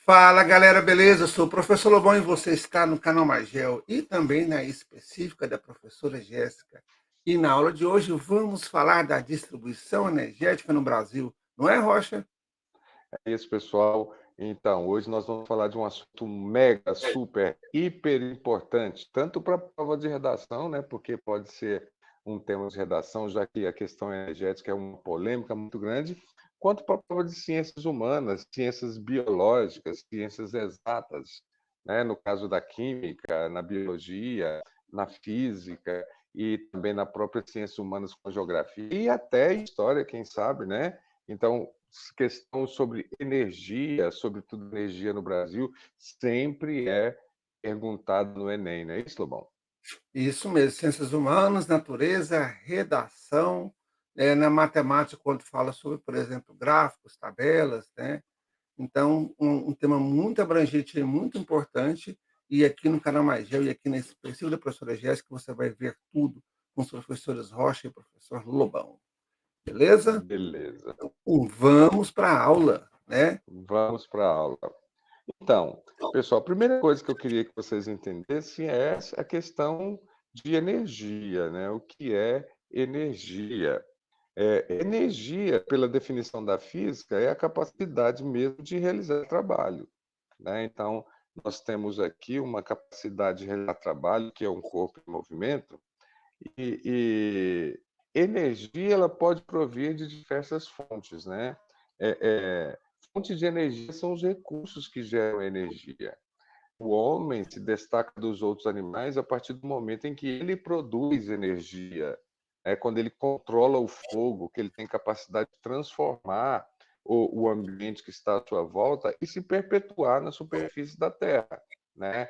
Fala galera, beleza? Eu sou o professor Lobão e você está no canal Magel e também na específica da professora Jéssica. E na aula de hoje vamos falar da distribuição energética no Brasil, não é, Rocha? É isso, pessoal. Então, hoje nós vamos falar de um assunto mega, super, hiper importante, tanto para a prova de redação, né? Porque pode ser um tema de redação, já que a questão energética é uma polêmica muito grande, quanto para a prova de ciências humanas, ciências biológicas, ciências exatas, né? No caso da química, na biologia, na física e também na própria ciências humanas com geografia e até história, quem sabe, né? Então, questão sobre energia, sobretudo energia no Brasil, sempre é perguntado no Enem, não é isso, Lobão? Isso mesmo, ciências humanas, natureza, redação, na matemática, quando fala sobre, por exemplo, gráficos, tabelas, né? Então, um tema muito abrangente e muito importante, e aqui no canal Magel e aqui nesse perfil da professora Jéssica, você vai ver tudo com os professores Rocha e professor Lobão. Beleza? Beleza. Vamos para a aula, né? Vamos para a aula. Então, pessoal, a primeira coisa que eu queria que vocês entendessem é a questão de energia, né? O que é energia? Energia, pela definição da física, é a capacidade mesmo de realizar trabalho, né? Então, nós temos aqui uma capacidade de realizar trabalho, que é um corpo em movimento, e energia ela pode provir de diversas fontes, né? É, fonte de energia são os recursos que geram energia. O homem se destaca dos outros animais a partir do momento em que ele produz energia. É quando ele controla o fogo, que ele tem capacidade de transformar o ambiente que está à sua volta e se perpetuar na superfície da Terra, né?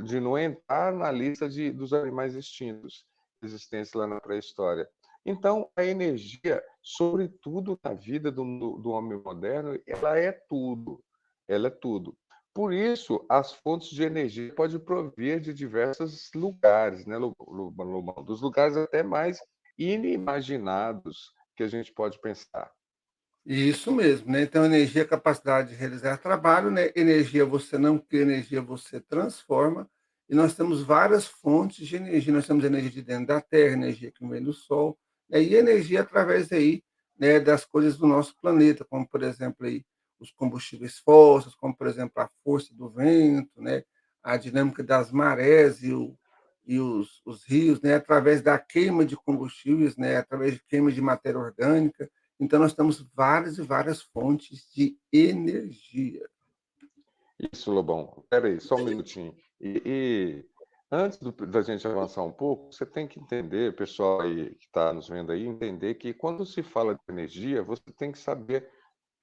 De não entrar na lista dos animais extintos existentes lá na pré-história. Então, a energia, sobretudo na vida do homem moderno, ela é tudo. Ela é tudo. Por isso, as fontes de energia podem provir de diversos lugares, né, Lobão? Dos lugares até mais inimaginados que a gente pode pensar. Isso mesmo, né? Então, energia é a capacidade de realizar trabalho, né? Energia você não cria, energia você transforma. E nós temos várias fontes de energia. Nós temos energia de dentro da Terra, energia que vem do Sol, né? E energia através aí, né, das coisas do nosso planeta, como, por exemplo, aí, os combustíveis fósseis, como, por exemplo, a força do vento, né? A dinâmica das marés os rios, né? Através da queima de combustíveis, né? Através de queima de matéria orgânica. Então, nós temos várias e várias fontes de energia. Isso, Lobão. Espera aí, só um minutinho. Antes da gente avançar um pouco, você tem que entender, pessoal aí que está nos vendo aí, entender que quando se fala de energia, você tem que saber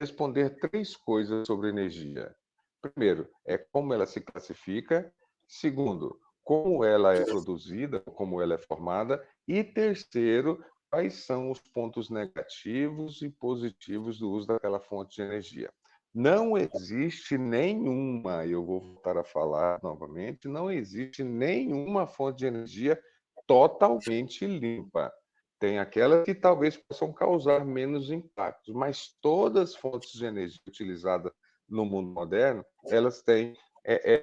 responder três coisas sobre energia. Primeiro, é como ela se classifica. Segundo, como ela é produzida, como ela é formada. E terceiro, quais são os pontos negativos e positivos do uso daquela fonte de energia. Não existe nenhuma, eu vou voltar a falar novamente, não existe nenhuma fonte de energia totalmente limpa. Tem aquelas que talvez possam causar menos impactos, mas todas as fontes de energia utilizadas no mundo moderno, elas têm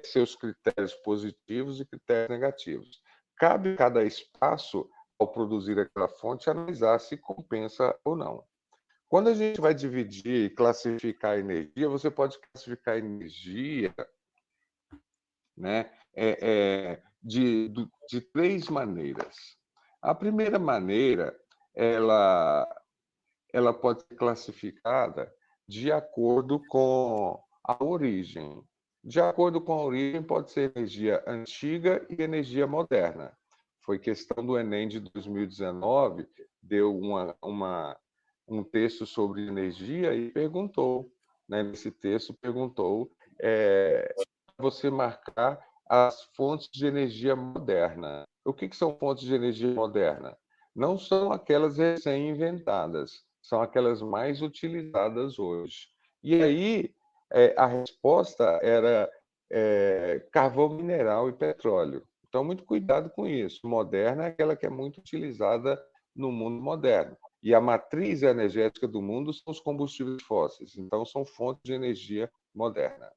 seus critérios positivos e critérios negativos. Cabe a cada espaço, ao produzir aquela fonte, analisar se compensa ou não. Quando a gente vai dividir e classificar a energia, você pode classificar a energia, né, de três maneiras. A primeira maneira, ela, ela pode ser classificada de acordo com a origem. De acordo com a origem, pode ser energia antiga e energia moderna. Foi questão do Enem de 2019, deu um texto sobre energia e perguntou, né, nesse texto perguntou você marcar as fontes de energia moderna. O que são fontes de energia moderna? Não são aquelas recém-inventadas, são aquelas mais utilizadas hoje. E aí, a resposta era carvão mineral e petróleo. Então, muito cuidado com isso. Moderna é aquela que é muito utilizada no mundo moderno. E a matriz energética do mundo são os combustíveis fósseis. Então, são fontes de energia moderna.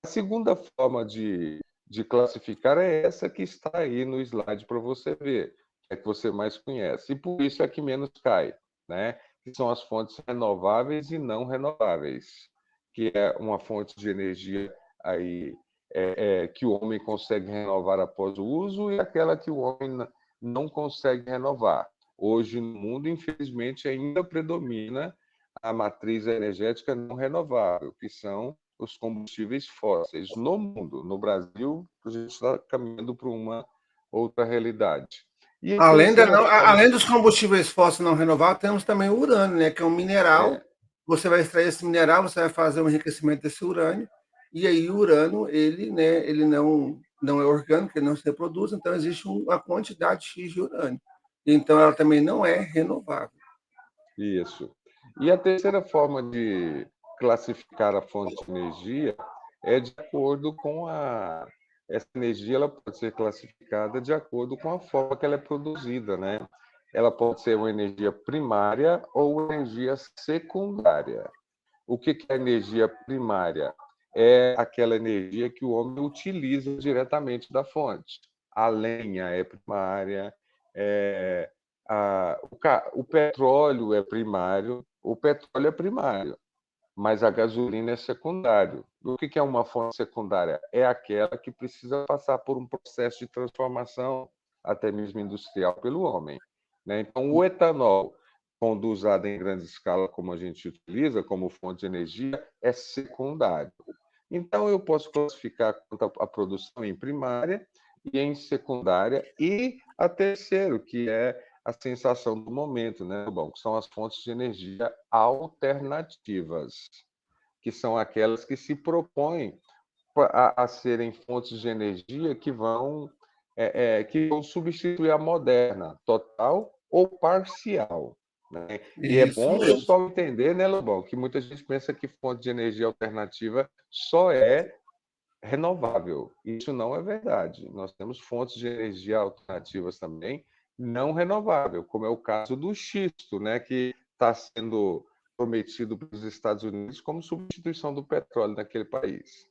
A segunda forma de classificar é essa que está aí no slide para você ver, é que você mais conhece, e por isso é que menos cai, né? Que são as fontes renováveis e não renováveis, que é uma fonte de energia aí que o homem consegue renovar após o uso e aquela que o homem não consegue renovar. Hoje, no mundo, infelizmente, ainda predomina a matriz energética não renovável, que são os combustíveis fósseis. No mundo, no Brasil, a gente está caminhando para uma outra realidade. E a terceira Além forma dos combustíveis fósseis não renováveis, temos também o urânio, né, que é um mineral. é, Você vai extrair esse mineral, você vai fazer um enriquecimento desse urânio, e aí o urânio, ele, né, ele não é orgânico, ele não se reproduz, então existe uma quantidade X de urânio. Então ela também não é renovável. isso. E a terceira forma de classificar a fonte de energia é de acordo com a. Essa energia ela pode ser classificada de acordo com a forma que ela é produzida, né? Ela pode ser uma energia primária ou energia secundária. O que é energia primária? É aquela energia que o homem utiliza diretamente da fonte. A lenha é primária, é, o petróleo é primário, mas a gasolina é secundário. O que é uma fonte secundária? É aquela que precisa passar por um processo de transformação, até mesmo industrial, pelo homem, né? Então, o etanol, quando usado em grande escala, como a gente utiliza como fonte de energia, é secundário. Então, eu posso classificar a produção em primária e em secundária, e a terceiro, que é a sensação do momento, né? Bom, que são as fontes de energia alternativas, que são aquelas que se propõem a serem fontes de energia que vão substituir a moderna, total ou parcial, né? E é Isso bom o mesmo. pessoal entender, né, Lobão, que muita gente pensa que fonte de energia alternativa só é renovável. Isso não é verdade. Nós temos fontes de energia alternativas também não renovável, como é o caso do xisto, né, que está sendo prometido para os Estados Unidos como substituição do petróleo naquele país.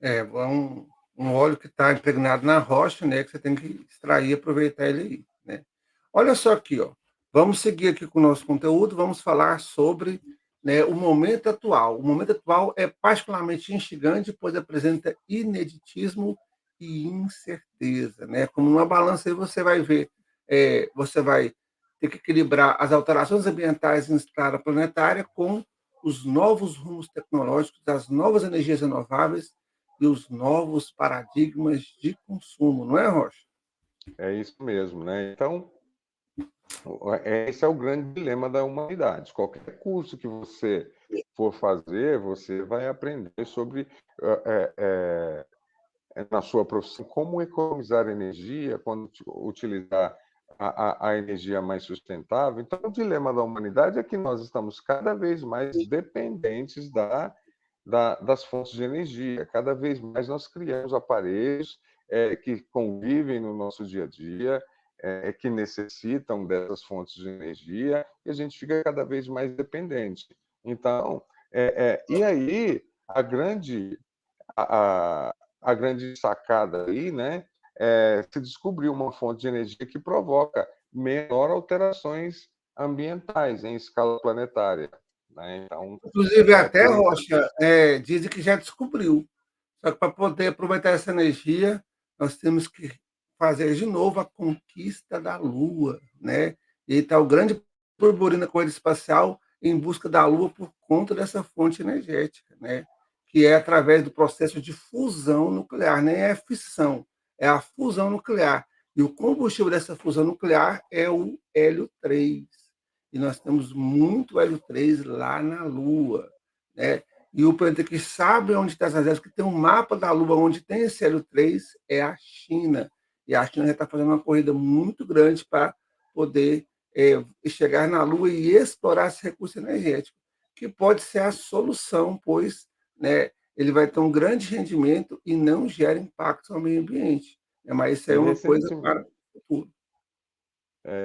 É um óleo que está impregnado na rocha, né, que você tem que extrair e aproveitar ele aí, né. Olha só aqui, ó, vamos seguir aqui com o nosso conteúdo, vamos falar sobre, né, o momento atual. O momento atual é particularmente instigante, pois apresenta ineditismo e incerteza, né, como numa balança aí você vai ver, você vai ter que equilibrar as alterações ambientais em escala planetária com os novos rumos tecnológicos, as novas energias renováveis e os novos paradigmas de consumo, não é, Rocha? É isso mesmo, né? Então, esse é o grande dilema da humanidade. Qualquer curso que você for fazer, você vai aprender sobre na sua profissão como economizar energia, quando utilizar a energia mais sustentável. Então, o dilema da humanidade é que nós estamos cada vez mais dependentes das fontes de energia. Cada vez mais nós criamos aparelhos que convivem no nosso dia a dia, que necessitam dessas fontes de energia, e a gente fica cada vez mais dependente. Então, e aí a, a grande sacada aí, né, é se descobrir uma fonte de energia que provoca menor alterações ambientais em escala planetária, né? Então, Inclusive, até, por isso, Rocha, dizem que já descobriu. Só que para poder aproveitar essa energia, nós temos que fazer de novo a conquista da Lua, né? E está o grande burburinho na corrida espacial em busca da Lua por conta dessa fonte energética, né? Que é através do processo de fusão nuclear, nem é fissão, é a fusão nuclear. E o combustível dessa fusão nuclear é o hélio 3. E nós temos muito hélio 3 lá na Lua, né? E o planeta que sabe onde está essas hélices, que tem um mapa da Lua onde tem esse hélio 3, é a China. E a China já está fazendo uma corrida muito grande para poder chegar na Lua e explorar esse recurso energético, que pode ser a solução, pois, né, ele vai ter um grande rendimento e não gera impacto ao meio ambiente. Mas isso é e uma coisa recentemente, para o futuro.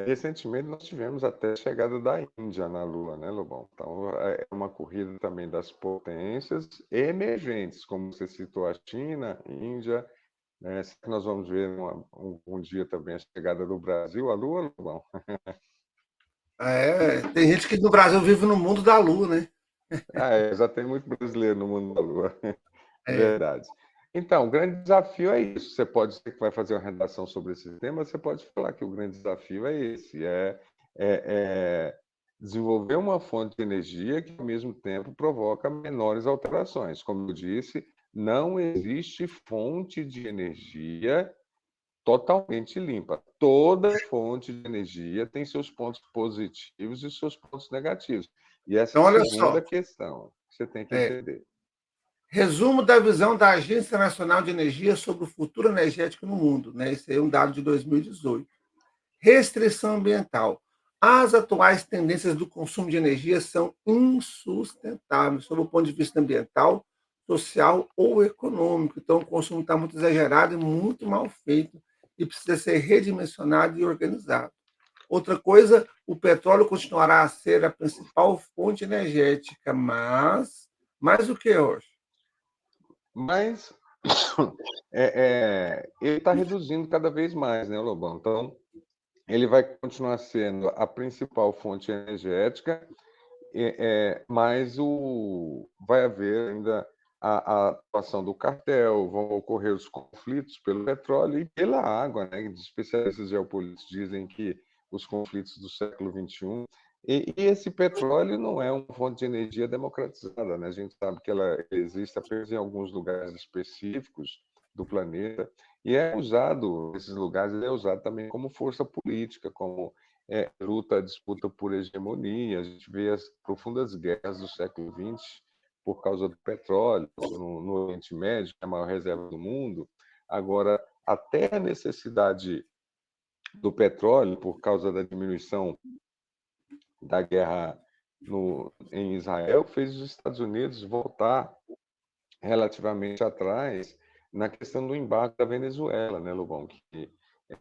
Recentemente nós tivemos até a chegada da Índia na Lua, né, Lobão? Então é uma corrida também das potências emergentes, como você citou a China, Índia, né? Será que nós vamos ver um dia também a chegada do Brasil à Lua, Lobão? Tem gente que no Brasil vive no mundo da lua, né? Já tem muito brasileiro no mundo da Lua. É. Verdade. Então, o grande desafio é isso. Você pode ser que vai fazer uma redação sobre esse tema, você pode falar que o grande desafio é esse, é desenvolver uma fonte de energia que, ao mesmo tempo, provoca menores alterações. Como eu disse, não existe fonte de energia totalmente limpa. Toda fonte de energia tem seus pontos positivos e seus pontos negativos. E essa é Então, a olha só, segunda questão que você tem que é, entender. resumo da visão da Agência Nacional de Energia sobre o futuro energético no mundo, né? Esse é um dado de 2018. Restrição ambiental. As atuais tendências do consumo de energia são insustentáveis, sob o ponto de vista ambiental, social ou econômico. Então, o consumo está muito exagerado e muito mal feito e precisa ser redimensionado e organizado. Outra coisa, o petróleo continuará a ser a principal fonte energética, mas mais o que hoje? Mas ele está reduzindo cada vez mais, né, Lobão? Então, ele vai continuar sendo a principal fonte energética, mas vai haver ainda a atuação do cartel, vão ocorrer os conflitos pelo petróleo e pela água, né? Especialistas geopolíticos dizem que os conflitos do século XXI. E esse petróleo não é uma fonte de energia democratizada, né? A gente sabe que ela existe apenas em alguns lugares específicos do planeta e é usado, nesses lugares, ele é usado também como força política, como luta, disputa por hegemonia. A gente vê as profundas guerras do século XX por causa do petróleo no Oriente Médio, que é a maior reserva do mundo. Agora, até a necessidade do petróleo, por causa da diminuição da guerra em Israel, fez os Estados Unidos voltar relativamente atrás na questão do embargo da Venezuela, né, Lobão? Que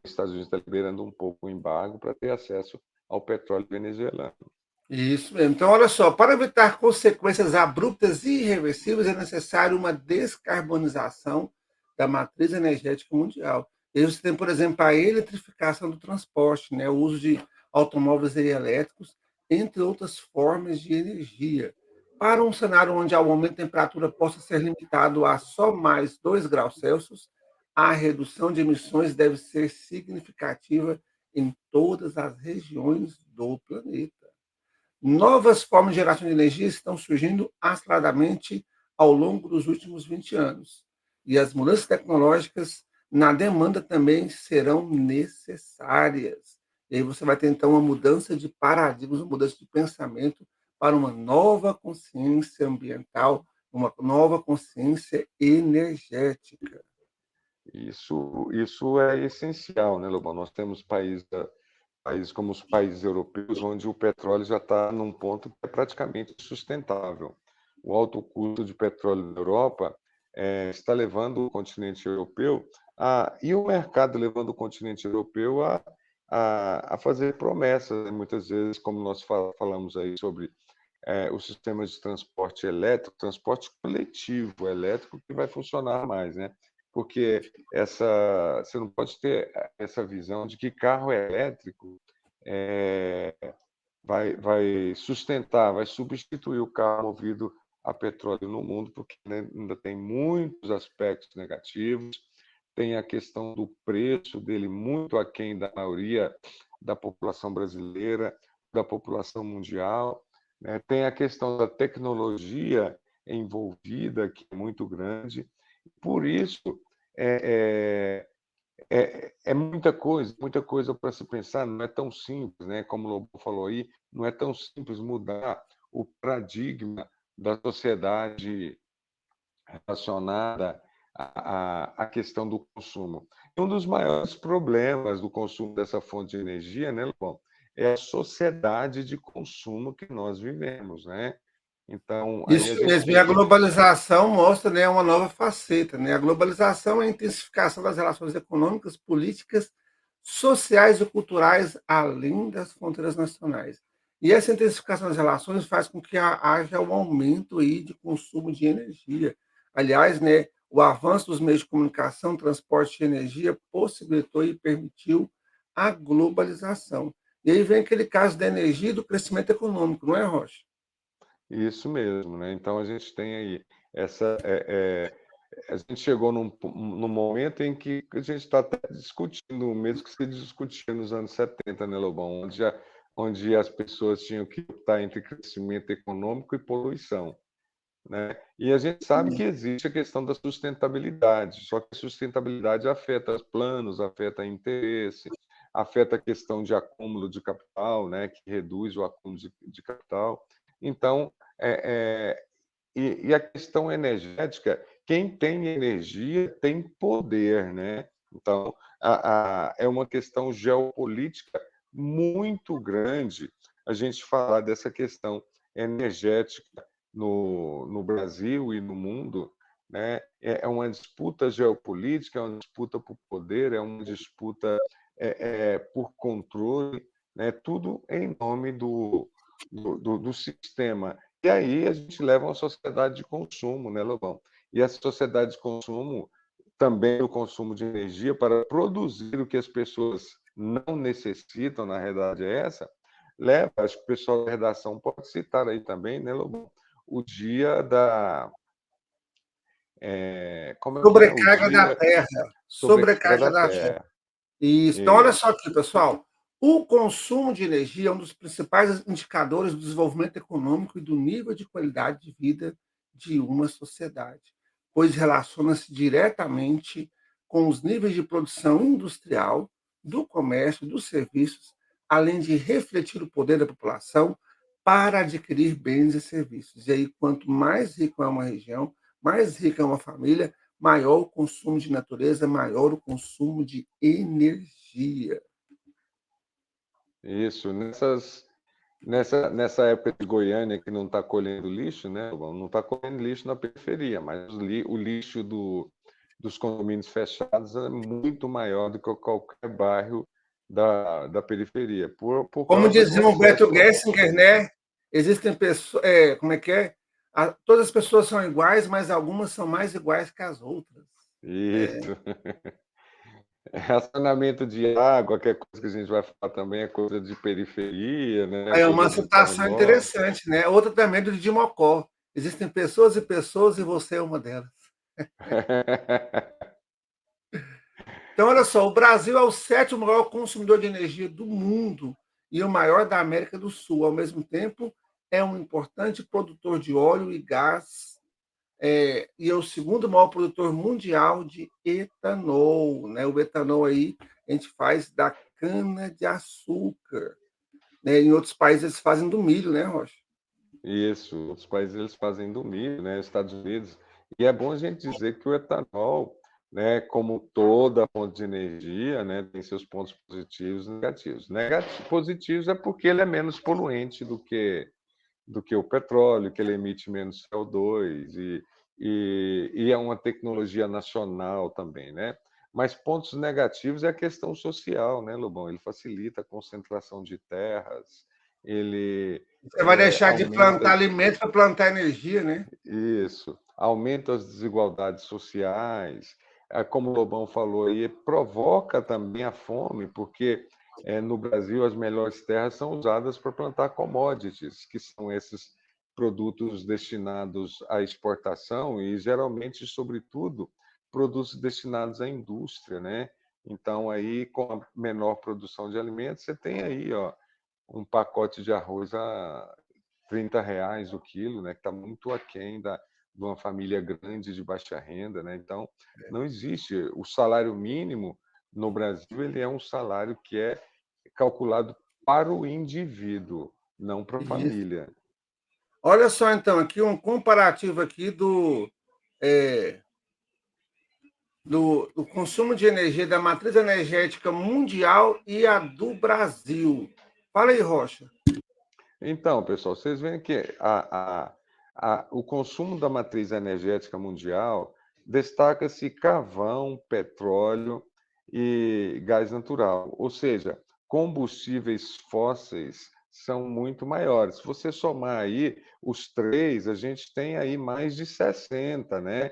os Estados Unidos está liberando um pouco o embargo para ter acesso ao petróleo venezuelano. Isso mesmo. Então, olha só, para evitar consequências abruptas e irreversíveis, é necessário uma descarbonização da matriz energética mundial. E você tem, por exemplo, a eletrificação do transporte, né? O uso de automóveis elétricos, entre outras formas de energia. Para um cenário onde o aumento de temperatura possa ser limitado a só mais 2 graus Celsius, a redução de emissões deve ser significativa em todas as regiões do planeta. Novas formas de geração de energia estão surgindo aceleradamente ao longo dos últimos 20 anos. E as mudanças tecnológicas na demanda também serão necessárias. E aí você vai ter, então, uma mudança de paradigmas, uma mudança de pensamento para uma nova consciência ambiental, uma nova consciência energética. Isso é essencial, né, Lobão? Nós temos países como os países europeus, onde o petróleo já está num ponto que é praticamente sustentável. O alto custo de petróleo na Europa está levando o continente europeu e o mercado levando o continente europeu a fazer promessas, né? Muitas vezes, como nós falamos aí sobre os sistemas de transporte elétrico, transporte coletivo elétrico, que vai funcionar mais, né? Porque você não pode ter essa visão de que carro elétrico é, vai sustentar, vai substituir o carro movido a petróleo no mundo, porque, né, ainda tem muitos aspectos negativos, tem a questão do preço dele muito aquém da maioria da população brasileira, da população mundial, né? Tem a questão da tecnologia envolvida, que é muito grande. Por isso, é, é muita coisa para se pensar, não é tão simples, né? Como o Lobo falou aí, não é tão simples mudar o paradigma da sociedade relacionada à questão do consumo. Um dos maiores problemas do consumo dessa fonte de energia, né, Lobão, é a sociedade de consumo que nós vivemos, né? Então, aí a Isso gente mesmo, e vê a que globalização mostra, né, uma nova faceta, né? A globalização é a intensificação das relações econômicas, políticas, sociais e culturais além das fronteiras nacionais. E essa intensificação das relações faz com que haja um aumento aí de consumo de energia. Aliás, né, o avanço dos meios de comunicação, transporte de energia possibilitou e permitiu a globalização. E aí vem aquele caso da energia e do crescimento econômico, não é, Rocha? Isso mesmo, né? Então a gente tem aí essa. A gente chegou num momento em que a gente está até discutindo o mesmo que se discutia nos anos 70, né, Lobão? Onde as pessoas tinham que optar entre crescimento econômico e poluição, né? E a gente sabe que existe a questão da sustentabilidade, só que a sustentabilidade afeta os planos, afeta interesse, afeta a questão de acúmulo de capital, né, que reduz o acúmulo de capital. Então, é, e a questão energética, quem tem energia tem poder, né? Então, é uma questão geopolítica muito grande a gente falar dessa questão energética no Brasil e no mundo, né? É uma disputa geopolítica, é uma disputa por poder, é uma disputa por controle, né? Tudo em nome do sistema. E aí a gente leva uma sociedade de consumo, né, Lobão? E essa sociedade de consumo, também o consumo de energia para produzir o que as pessoas não necessitam, na realidade é essa, leva, acho que o pessoal da redação pode citar aí também, né, Lobão? O dia da... como é que é? O Sobrecarga da dia terra. sobrecarga Sobrecarga da da terra. terra. Isso. Então, olha Isso. só aqui, pessoal. O consumo de energia é um dos principais indicadores do desenvolvimento econômico e do nível de qualidade de vida de uma sociedade, pois relaciona-se diretamente com os níveis de produção industrial, do comércio, dos serviços, além de refletir o poder da população para adquirir bens e serviços. E aí, quanto mais rica é uma região, mais rica é uma família, maior o consumo de natureza, maior o consumo de energia. Isso. Nessa época de Goiânia, que não está colhendo lixo, né? Não está colhendo lixo na periferia, mas o lixo dos condomínios fechados é muito maior do que qualquer bairro da periferia, por Como causa do dizia Humberto excesso. Gessinger, né? Existem pessoas, como é que é? Todas as pessoas são iguais, mas algumas são mais iguais que as outras. Isso. Racionamento de água, que é coisa que a gente vai falar também, é coisa de periferia, né? Aí é Coisa uma de bairro citação nobre. interessante, né? Outra também do Didi Mocó. Existem pessoas e pessoas e você é uma delas. Então, olha só, o Brasil é o sétimo maior consumidor de energia do mundo e o maior da América do Sul. Ao mesmo tempo, é um importante produtor de óleo e gás, e é o segundo maior produtor mundial de etanol. Né? O etanol aí a gente faz da cana-de-açúcar. Né? Em outros países eles fazem do milho, né, Rocha? Isso, outros países eles fazem do milho, né? Estados Unidos. E é bom a gente dizer que o etanol, né, como toda fonte de energia, né, tem seus pontos positivos e negativos. Positivos é porque ele é menos poluente do que o petróleo, que ele emite menos CO2 e é uma tecnologia nacional também, né? Mas pontos negativos é a questão social, né, Lobão? Ele facilita a concentração de terras, ele Você vai deixar de plantar aumenta alimentos para plantar energia, né? isso, aumenta as desigualdades sociais, como o Lobão falou aí, provoca também a fome, porque no Brasil as melhores terras são usadas para plantar commodities, que são esses produtos destinados à exportação e geralmente, sobretudo, produtos destinados à indústria, né? Então aí com a menor produção de alimentos, você tem aí, ó, um pacote de arroz a R$ 30 o quilo, né, que está muito aquém de uma família grande de baixa renda. Né? Então, não existe. O salário mínimo no Brasil ele é um salário que é calculado para o indivíduo, não para a Isso. família. Olha só, então, aqui um comparativo aqui do consumo de energia da matriz energética mundial e a do Brasil. Fala aí, Rocha. Então, pessoal, vocês veem que o consumo da matriz energética mundial destaca-se carvão, petróleo, e gás natural. Ou seja, combustíveis fósseis são muito maiores. Se você somar aí os três, a gente tem aí mais de 60, né?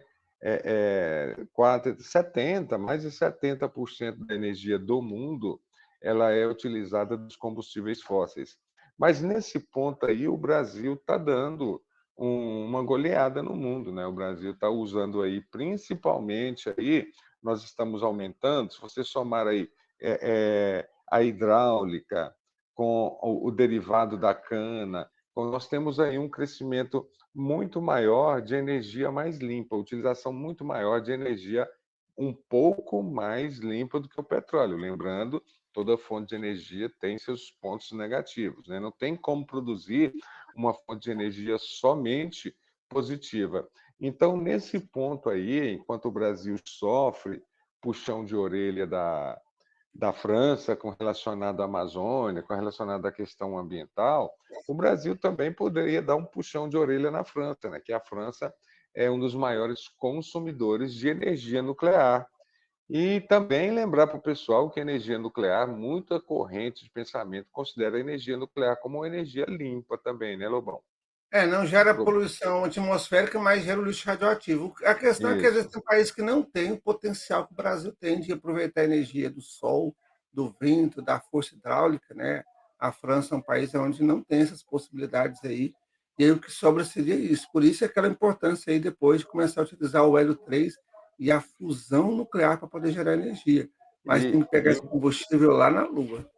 70, mais de 70% da energia do mundo ela é utilizada dos combustíveis fósseis. Mas nesse ponto aí o Brasil está dando uma goleada no mundo, né? O Brasil está usando aí principalmente aí nós estamos aumentando. Se você somar aí a hidráulica com o derivado da cana, nós temos aí um crescimento muito maior de energia mais limpa, utilização muito maior de energia um pouco mais limpa do que o petróleo. Lembrando, toda fonte de energia tem seus pontos negativos, né? Não tem como produzir uma fonte de energia somente positiva. Então, nesse ponto aí, enquanto o Brasil sofre puxão de orelha da França com relacionado à Amazônia, com relacionado à questão ambiental, o Brasil também poderia dar um puxão de orelha na França, né? Que a França é um dos maiores consumidores de energia nuclear. E também lembrar para o pessoal que a energia nuclear, muita corrente de pensamento considera a energia nuclear como uma energia limpa também, né, Lobão? Não gera poluição atmosférica, mas gera o lixo radioativo. A questão é que às vezes Isso. tem países que não têm o potencial que o Brasil tem de aproveitar a energia do sol, do vento, da força hidráulica, né? A França é um país onde não tem essas possibilidades aí, e aí o que sobra seria isso. Por isso é aquela importância aí depois de começar a utilizar o hélio 3 e a fusão nuclear para poder gerar energia. Mas tem E, que pegar esse combustível lá na Lua.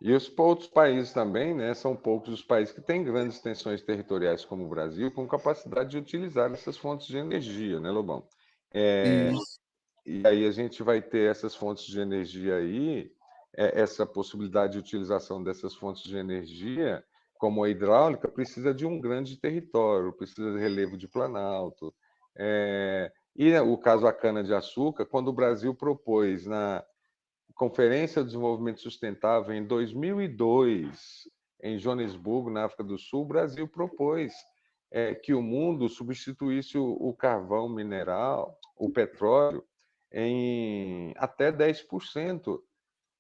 E os outros países também, né, são poucos os países que têm grandes extensões territoriais como o Brasil, com capacidade de utilizar essas fontes de energia, né, Lobão? Isso. E aí a gente vai ter essas fontes de energia aí, essa possibilidade de utilização dessas fontes de energia, como a hidráulica, precisa de um grande território, precisa de relevo de planalto. E o caso a cana-de-açúcar, quando o Brasil propôs na Conferência de Desenvolvimento Sustentável em 2002, em Joanesburgo, na África do Sul, o Brasil propôs que o mundo substituísse o carvão mineral, o petróleo, em até 10%,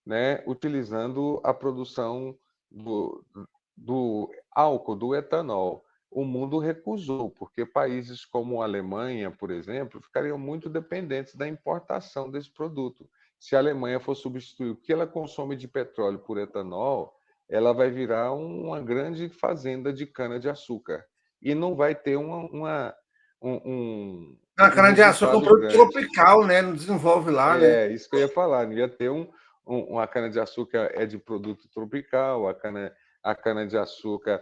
né, utilizando a produção do álcool, do etanol. O mundo recusou, porque países como a Alemanha, por exemplo, ficariam muito dependentes da importação desse produto. Se a Alemanha for substituir o que ela consome de petróleo por etanol, ela vai virar uma grande fazenda de cana-de-açúcar e não vai ter A um cana-de-açúcar é um resultado produto grande. tropical, né? Não desenvolve lá, né? Isso que eu ia falar, não ia ter uma cana-de-açúcar de produto tropical, a cana-de-açúcar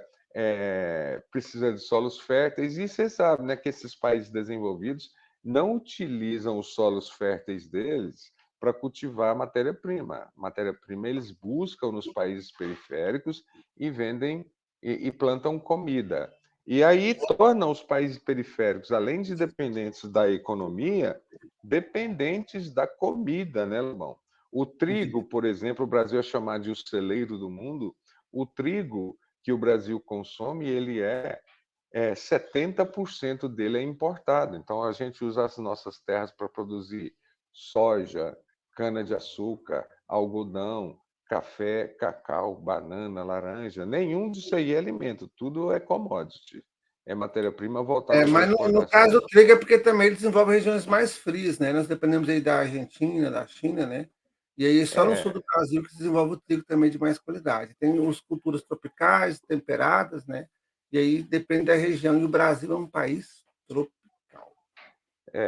precisa de solos férteis, e você sabe, né, que esses países desenvolvidos não utilizam os solos férteis deles para cultivar matéria-prima. Matéria-prima eles buscam nos países periféricos e vendem e plantam comida. E aí tornam os países periféricos, além de dependentes da economia, dependentes da comida, né, Lobão? O trigo, por exemplo, o Brasil é chamado de o celeiro do mundo. O trigo que o Brasil consome, ele 70% dele é importado. Então, a gente usa as nossas terras para produzir soja, cana-de-açúcar, algodão, café, cacau, banana, laranja. Nenhum disso aí é alimento, tudo é commodity. É matéria-prima voltada para Mas no caso exportação. do trigo é porque também ele desenvolve regiões mais frias, né? Nós dependemos aí da Argentina, da China, né? E aí só no sul É, do Brasil que se desenvolve o trigo também de mais qualidade. Tem as culturas tropicais, temperadas, né? E aí depende da região. E o Brasil é um país tropical.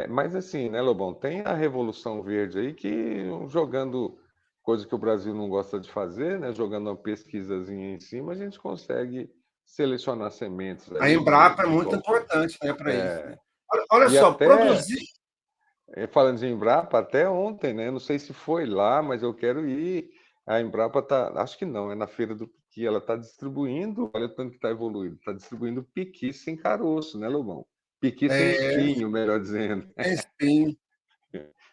mas assim, né, Lobão, tem a Revolução Verde aí que jogando coisa que o Brasil não gosta de fazer, né, jogando uma pesquisazinha em cima, a gente consegue selecionar sementes A aí Embrapa é de muito qualquer. importante, né, para isso, né? É, Olha e só, até, produzir. falando de Embrapa, até ontem, né, não sei se foi lá, mas eu quero ir. A Embrapa tá, acho que não, é na feira do Piqui, ela está distribuindo, olha o tanto que está evoluído, está distribuindo piqui sem caroço, né, Lobão? Piqui sem É, espinho, melhor dizendo. enfim.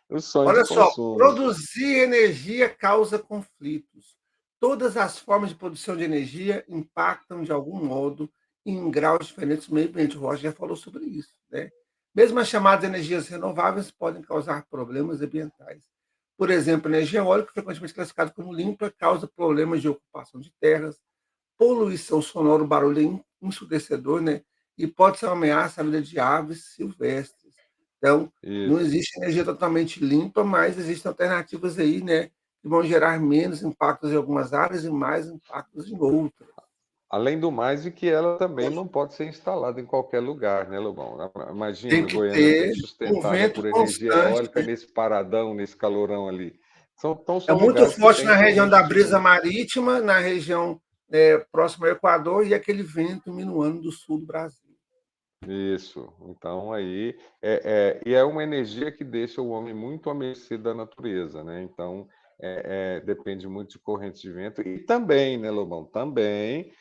O sonho de Olha só, consumo. produzir energia causa conflitos. Todas as formas de produção de energia impactam de algum modo em graus diferentes no meio ambiente. O Roger já falou sobre isso, né? Mesmo as chamadas energias renováveis podem causar problemas ambientais. Por exemplo, a energia eólica, frequentemente classificada como limpa, causa problemas de ocupação de terras, poluição sonora, o barulho é ensurdecedor, né? E pode ser uma ameaça à vida de aves silvestres. Então, não Isso. existe energia totalmente limpa, mas existem alternativas aí, né, que vão gerar menos impactos em algumas áreas e mais impactos em outras. Além do mais, e que ela também não pode ser instalada em qualquer lugar, né, Lobão? Tem Imagina, que Goiânia ser ter um sustentada vento por energia constante, eólica nesse paradão, nesse calorão ali. Então, é são muito lugares que forte têm na região da correntes de brisa vento. marítima, na região próxima ao Equador, e aquele vento minuano do sul do Brasil. Isso. Então, aí, e é uma energia que deixa o homem muito à mercê da natureza, né? Então, depende muito de correntes de vento. E também, né, Lobão? Também,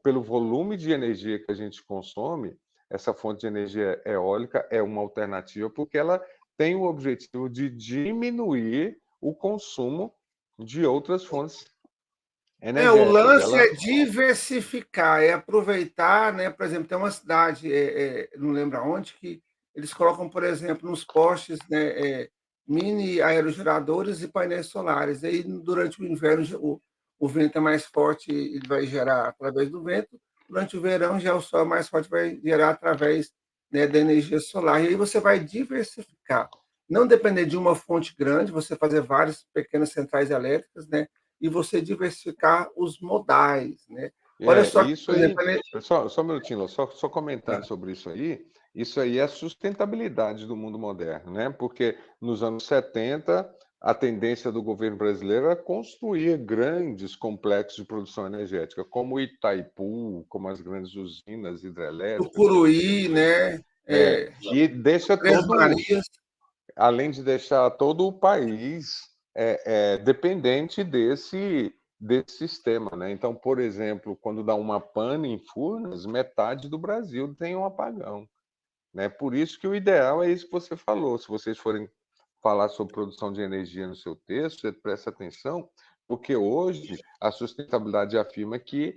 pelo volume de energia que a gente consome, essa fonte de energia eólica é uma alternativa, porque ela tem o objetivo de diminuir o consumo de outras fontes O energéticas. lance Ela é diversificar, é aproveitar, né? Por exemplo, tem uma cidade, não lembro aonde, que eles colocam, por exemplo, nos postes, né, mini aerogeradores e painéis solares. Aí, durante o inverno, o vento é mais forte, ele vai gerar através do vento. Durante o verão, já o sol é mais forte, vai gerar através, né, da energia solar. E aí você vai diversificar. Não depender de uma fonte grande, você fazer várias pequenas centrais elétricas, né? E você diversificar os modais, né? Olha só que, Isso por exemplo, aí, só um minutinho, Lô, só comentando tá. sobre isso aí é a sustentabilidade do mundo moderno, né? Porque nos anos 70 a tendência do governo brasileiro era construir grandes complexos de produção energética, como Itaipu, como as grandes usinas hidrelétricas que a gente tem Tucuruí, aqui. né? E deixa Três todo, Marias. além de deixar todo o país dependente desse sistema, né? Então, por exemplo, quando dá uma pane em Furnas, metade do Brasil tem um apagão, né? Por isso que o ideal é isso que você falou. Se vocês forem falar sobre produção de energia no seu texto, você presta atenção, porque hoje a sustentabilidade afirma que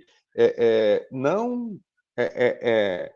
não é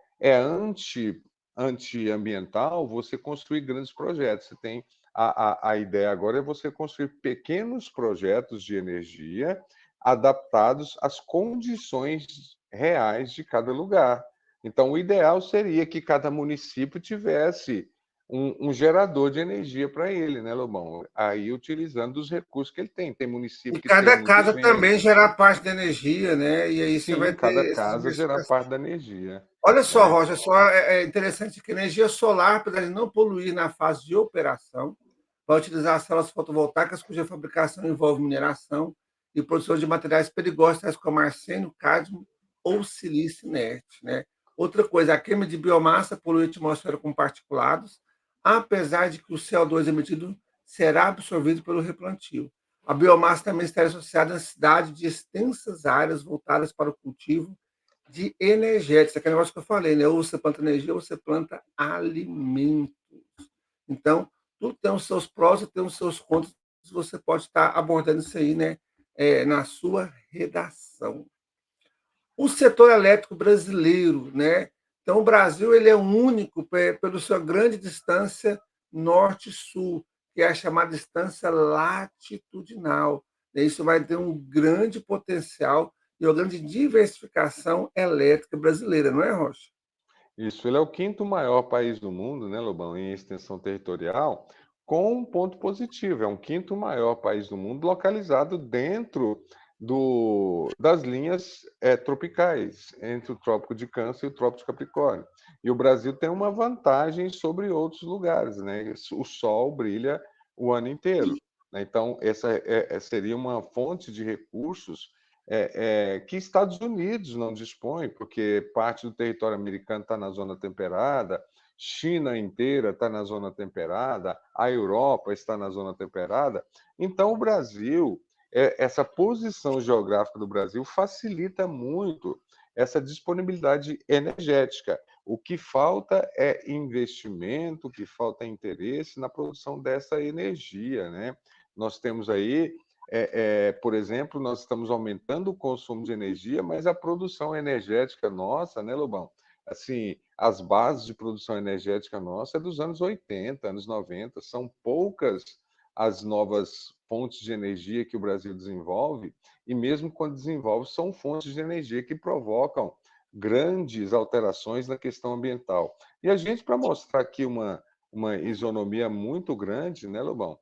antiambiental você construir grandes projetos. Você tem a ideia agora é você construir pequenos projetos de energia adaptados às condições reais de cada lugar. Então, o ideal seria que cada município tivesse um gerador de energia para ele, né, Lobão? Aí utilizando os recursos que ele tem. Tem E município que tem cada muito casa também vento. gerar parte da energia, né? E aí você Sim, vai cada ter essa casa gerar diversificação. parte da energia, Olha só, né? Rocha, só é interessante que a energia solar, apesar de não poluir na fase de operação, vai utilizar células fotovoltaicas cuja fabricação envolve mineração e produção de materiais perigosos, tais como arsênio, cádmio ou silício inerte, né? Outra coisa, a queima de biomassa polui a atmosfera com particulados, apesar de que o CO2 emitido será absorvido pelo replantio. A biomassa também está associada à necessidade de extensas áreas voltadas para o cultivo de energéticos, aquele negócio que eu falei, né? Ou você planta energia ou você planta alimentos. Então, tudo tem os seus prós e tem os seus contras. Você pode estar abordando isso aí, né? Na sua redação. O setor elétrico brasileiro, né? Então, o Brasil ele é único pela sua grande distância norte-sul, que é a chamada distância latitudinal. Isso vai ter um grande potencial e uma grande diversificação elétrica brasileira, não é, Rocha? Isso, ele é o quinto maior país do mundo, né, Lobão, em extensão territorial, com um ponto positivo. É um quinto maior país do mundo localizado dentro das linhas tropicais, entre o Trópico de Câncer e o Trópico de Capricórnio. E o Brasil tem uma vantagem sobre outros lugares, né? O sol brilha o ano inteiro, né? Então, essa seria uma fonte de recursos que Estados Unidos não dispõe, porque parte do território americano está na zona temperada, China inteira está na zona temperada, a Europa está na zona temperada. Então, o Brasil, essa posição geográfica do Brasil facilita muito essa disponibilidade energética. O que falta é investimento, o que falta é interesse na produção dessa energia, né? Nós temos aí por exemplo, nós estamos aumentando o consumo de energia, mas a produção energética nossa, né, Lobão? Assim, as bases de produção energética nossa é dos anos 80, anos 90, são poucas as novas fontes de energia que o Brasil desenvolve, e mesmo quando desenvolve, são fontes de energia que provocam grandes alterações na questão ambiental. E a gente, para mostrar aqui uma isonomia muito grande, né, Lobão?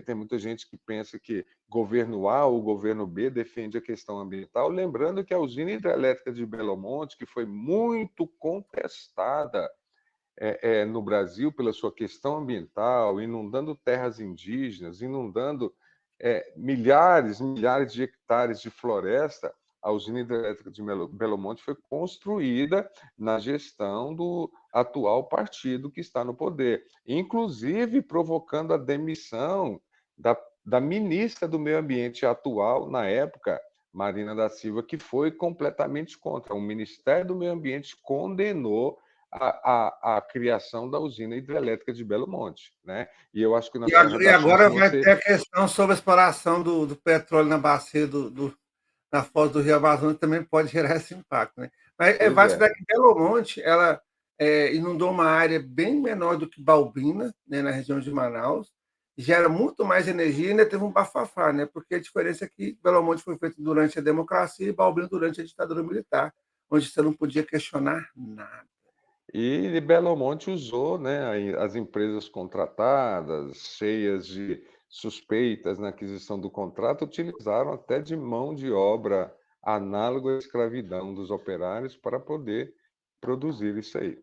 Tem muita gente que pensa que governo A ou governo B defende a questão ambiental, lembrando que a usina hidrelétrica de Belo Monte, que foi muito contestada no Brasil pela sua questão ambiental, inundando terras indígenas, inundando milhares de hectares de floresta, a usina hidrelétrica de Belo Monte foi construída na gestão do atual partido que está no poder, inclusive provocando a demissão da ministra do Meio Ambiente atual, na época, Marina da Silva, que foi completamente contra. O Ministério do Meio Ambiente condenou a criação da usina hidrelétrica de Belo Monte, né? E eu acho que na sua E redação, se agora vai você... ter a questão sobre a exploração do petróleo na bacia na foz do Rio Amazonas, também pode gerar esse impacto, né? Mas Pois vale é, lembrar que Belo Monte, ela inundou uma área bem menor do que Balbina, né, na região de Manaus, gera muito mais energia e ainda teve um bafafá, né? Porque a diferença é que Belo Monte foi feito durante a democracia e Balbina durante a ditadura militar, onde você não podia questionar nada. e Belo Monte usou, né, as empresas contratadas, cheias de suspeitas na aquisição do contrato, utilizaram até de mão de obra análoga à escravidão dos operários para poder produzir isso aí.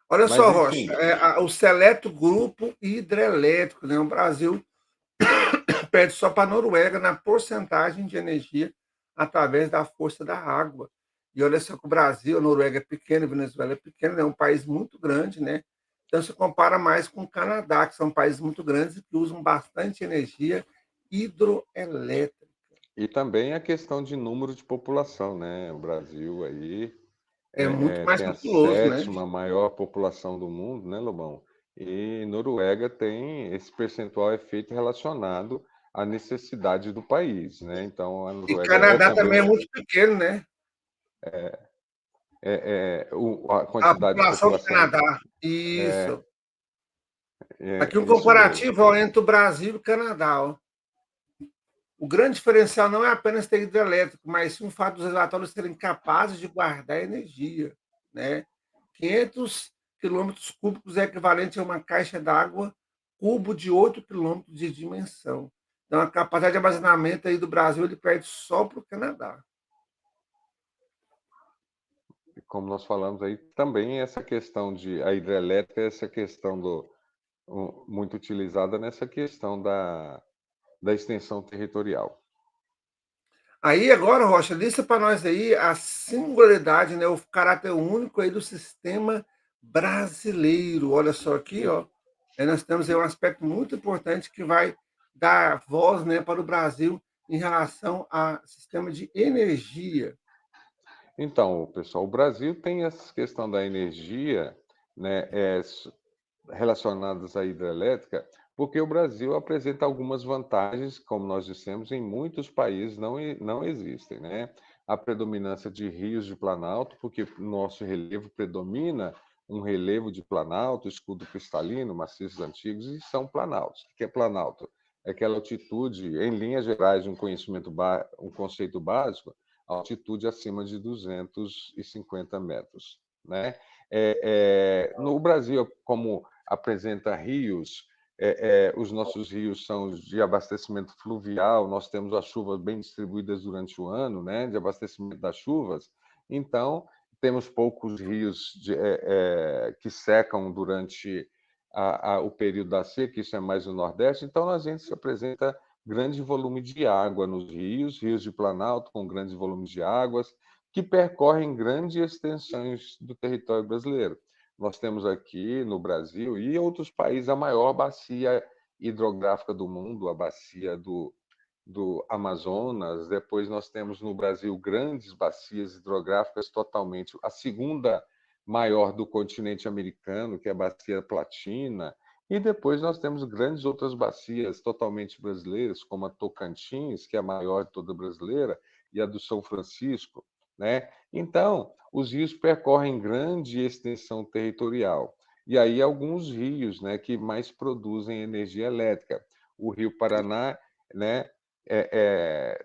Olha Mas, só, Rocha, enfim, o seleto grupo hidrelétrico, né? O Brasil perde só para a Noruega na porcentagem de energia através da força da água. E olha só que o Brasil, a Noruega é pequena, a Venezuela é pequena, é um país muito grande, né? Então se compara mais com o Canadá, que são países muito grandes e que usam bastante energia hidroelétrica. e também a questão de número de população, né? O Brasil aí É muito mais tem a populoso, né? sétima maior população do mundo, né, Lobão? E Noruega tem esse percentual é feito relacionado à necessidade do país, né? Então a E Noruega é Canadá também também é muito pequeno, né? a A quantidade de população do população Canadá. é, Isso. Aqui um é isso mesmo. comparativo ó, entre o Brasil e o Canadá. Ó. O grande diferencial não é apenas ter hidrelétrico, mas sim o fato dos relatórios serem capazes de guardar energia. Né? 500 quilômetros cúbicos é equivalente a uma caixa d'água cubo de 8 quilômetros de dimensão. Então, a capacidade de armazenamento aí do Brasil ele perde só para o Canadá. Como nós falamos aí, também essa questão de a hidrelétrica, essa questão muito utilizada nessa questão da extensão territorial. Aí agora, Rocha, lista para nós aí a singularidade, né, o caráter único aí do sistema brasileiro. Olha só aqui, ó, nós temos aí um aspecto muito importante que vai dar voz, né, para o Brasil em relação ao sistema de energia. Então, pessoal, o Brasil tem essa questão da energia, né, relacionadas à hidrelétrica, porque o Brasil apresenta algumas vantagens, como nós dissemos, em muitos países não existem, né? A predominância de rios de planalto, porque nosso relevo predomina um relevo de planalto, escudo cristalino, maciços antigos, e são planaltos. O que é planalto? É aquela altitude, em linhas gerais, de um conceito básico, altitude acima de 250 metros, né? No Brasil, como apresenta rios, os nossos rios são de abastecimento fluvial, nós temos as chuvas bem distribuídas durante o ano, né, de abastecimento das chuvas, então temos poucos rios que secam durante o período da seca, isso é mais no Nordeste, então a gente se apresenta grande volume de água nos rios, rios de planalto com grandes volumes de águas, que percorrem grandes extensões do território brasileiro. Nós temos aqui no Brasil e em outros países a maior bacia hidrográfica do mundo, a bacia do Amazonas. Depois nós temos no Brasil grandes bacias hidrográficas totalmente. A segunda maior do continente americano, que é a Bacia Platina. E depois nós temos grandes outras bacias totalmente brasileiras, como a Tocantins, que é a maior de toda brasileira, e a do São Francisco, né? Então, os rios percorrem grande extensão territorial. E aí alguns rios, né, que mais produzem energia elétrica. o Rio Paraná, né,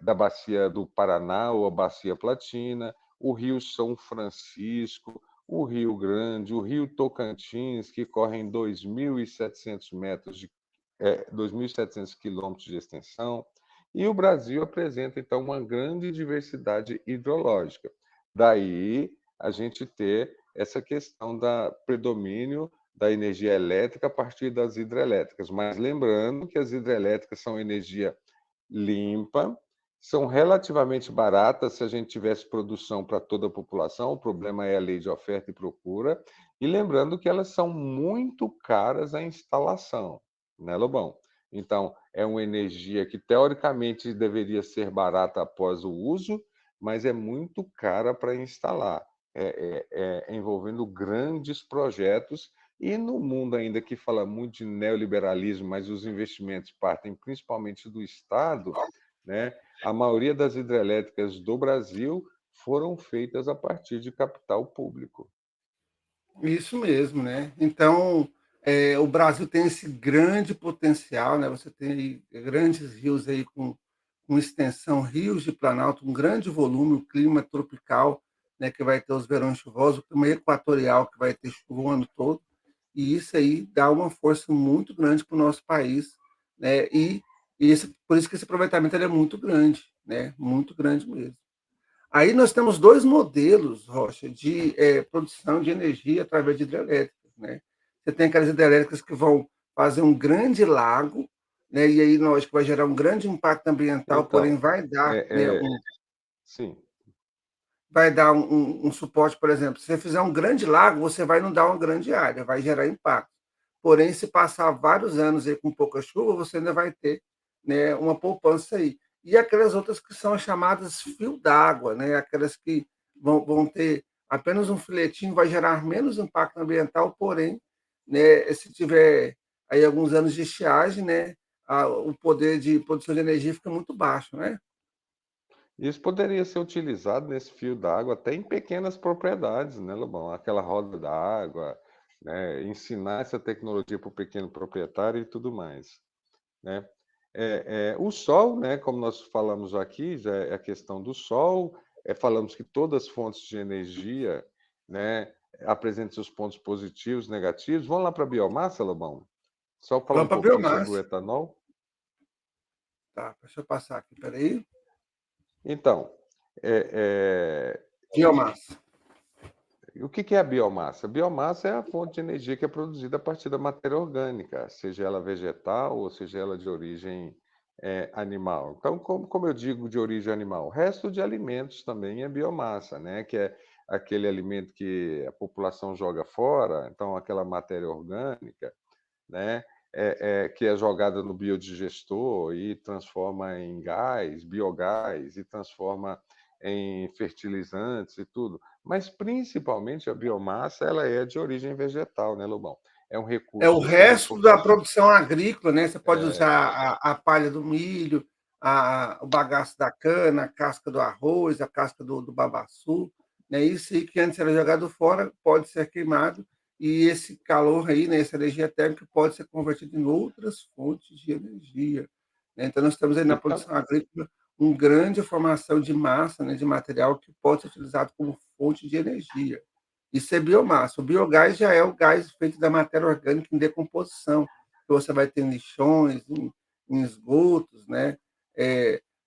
da Bacia do Paraná ou a Bacia Platina, o Rio São Francisco, o Rio Grande, o Rio Tocantins, que corre em 2.700 metros 2.700 quilômetros de extensão, e o Brasil apresenta, então, uma grande diversidade hidrológica. Daí a gente ter essa questão da predomínio da energia elétrica a partir das hidrelétricas. Mas lembrando que as hidrelétricas são energia limpa, são relativamente baratas se a gente tivesse produção para toda a população, o problema é a lei de oferta e procura, e lembrando que elas são muito caras a instalação, né, Lobão? Então, é uma energia que teoricamente deveria ser barata após o uso, mas é muito cara para instalar, envolvendo grandes projetos, e no mundo ainda que fala muito de neoliberalismo, mas os investimentos partem principalmente do Estado, né? A maioria das hidrelétricas do Brasil foram feitas a partir de capital público. Isso mesmo, né. Então, o Brasil tem esse grande potencial, né, você tem aí grandes rios aí com extensão, rios de planalto, um grande volume, o clima tropical, né, que vai ter os verões chuvosos, o clima equatorial, que vai ter chuva o ano todo, e isso aí dá uma força muito grande para o nosso país, né, e esse por isso que esse aproveitamento ele é muito grande, né, muito grande mesmo. Aí nós temos 2 modelos, Rocha, de, produção de energia através de hidrelétricas, né. Você tem aquelas hidrelétricas que vão fazer um grande lago, né, e aí lógico vai gerar um grande impacto ambiental, porém Então, vai dar, né, é, é, sim, um suporte, por exemplo, se você fizer um grande lago, você vai inundar uma grande área, vai gerar impacto. Porém, se passar vários anos aí com pouca chuva, você ainda vai ter, né, uma poupança aí. E aquelas outras que são as chamadas fio d'água, né, aquelas que vão ter apenas um filetinho, vai gerar menos impacto ambiental, porém, né, se tiver aí alguns anos de estiagem, né, o poder de produção de energia fica muito baixo, né? isso poderia ser utilizado nesse fio d'água até em pequenas propriedades, né, Lobão? Aquela roda d'água, né? Ensinar essa tecnologia para o pequeno proprietário e tudo mais, né? O sol, né, como nós falamos aqui, já é a questão do sol, falamos que todas as fontes de energia, né, apresentam seus pontos positivos, negativos. Vamos lá para a biomassa, Lobão? Só falar um Vamos para a pouquinho sobre o biomassa. etanol. Tá, deixa eu passar aqui, espera aí. Então, é, Biomassa. o que é a biomassa? A biomassa é a fonte de energia que é produzida a partir da matéria orgânica, seja ela vegetal ou seja ela de origem animal. Então, como eu digo de origem animal, o resto de alimentos também é biomassa, né? Que é aquele alimento que a população joga fora, então aquela matéria orgânica, né? Que é jogada no biodigestor e transforma em gás, biogás, e transforma em fertilizantes e tudo. Mas principalmente a biomassa, ela é de origem vegetal, né, Lobão? É um É o recurso sobre o resto da qual produção agrícola, né, você pode usar a palha do milho, o bagaço da cana, a casca do arroz, a casca do babaçu, né, isso aí que antes era jogado fora, pode ser queimado, e esse calor aí, né, essa energia térmica pode ser convertida em outras fontes de energia, né. Então nós temos aí na então, produção agrícola uma grande formação de massa, né, de material que pode ser utilizado como fonte de energia. Isso é biomassa. O biogás já é o gás feito da matéria orgânica em decomposição, que você vai ter em lixões, em esgotos, né?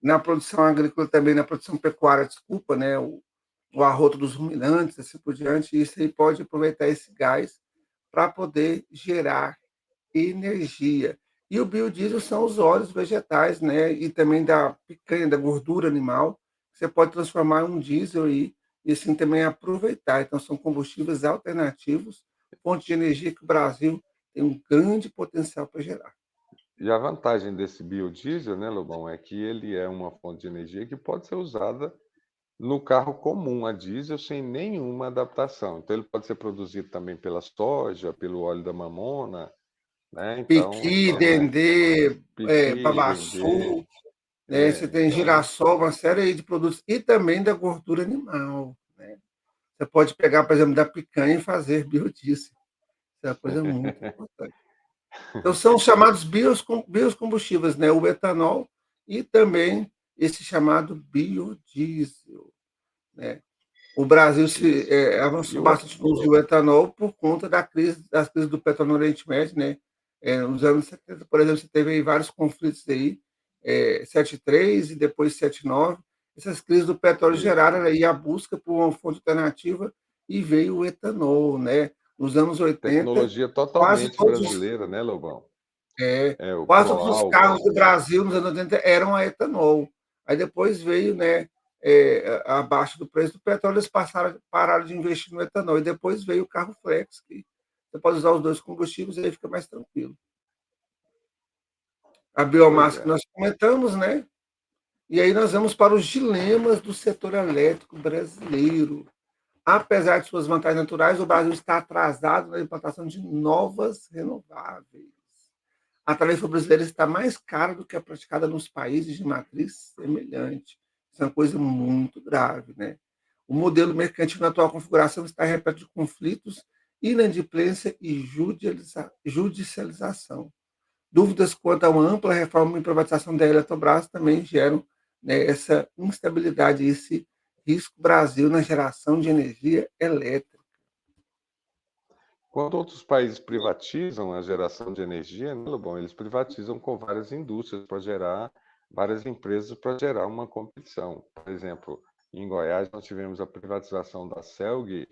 Na produção agrícola também, na produção pecuária, desculpa, né? O arroto dos ruminantes, assim por diante, isso aí pode aproveitar esse gás para poder gerar energia. E o biodiesel são os óleos vegetais, né? E também da picanha, da gordura animal, que você pode transformar em um diesel aí, e assim também aproveitar. Então, são combustíveis alternativos, fonte de energia que o Brasil tem um grande potencial para gerar. e a vantagem desse biodiesel, né, Lobão, é que ele é uma fonte de energia que pode ser usada no carro comum a diesel sem nenhuma adaptação. Então, ele pode ser produzido também pela soja, pelo óleo da mamona, né? Então, Piqui, dendê, piqui, dendê, babaçu, né? Você tem então, girassol, uma série aí de produtos, e também da gordura animal, né? Você pode pegar, por exemplo, da picanha e fazer biodiesel. Isso é uma coisa muito importante. Então, são os chamados biocombustíveis, né? O etanol e também esse chamado biodiesel, né? O Brasil Isso. E avançou o bastante no uso do etanol por conta das crises do petróleo no Oriente Médio, né? Nos anos 70, por exemplo, você teve aí vários conflitos aí, 73 e depois 79. Essas crises do petróleo isso. geraram aí a busca por uma fonte alternativa e veio o etanol, né? Nos anos 80, Tecnologia quase totalmente todos os brasileira, né, Lobão? é, É, o quase todos os carros Proálcool. do Brasil nos anos 80 eram a etanol. Aí depois veio, né, abaixo do preço do petróleo, eles pararam de investir no etanol. E depois veio o carro flex, que você pode usar os dois combustíveis e aí fica mais tranquilo. A Pois biomassa que é. nós comentamos, né? E aí nós vamos para os dilemas do setor elétrico brasileiro. Apesar de suas vantagens naturais, o Brasil está atrasado na implantação de novas renováveis. A tarifa brasileira está mais cara do que a praticada nos países de matriz semelhante. Isso é uma coisa muito grave, né? O modelo mercantil na atual configuração está repleto de conflitos, inadimplência e judicialização. Dúvidas quanto a uma ampla reforma e privatização da Eletrobras também geram, né, essa instabilidade, esse risco Brasil na geração de energia elétrica. Quando outros países privatizam a geração de energia, né, Lobão, eles privatizam com várias indústrias para gerar, várias empresas para gerar uma competição. Por exemplo, em Goiás nós tivemos a privatização da Celg,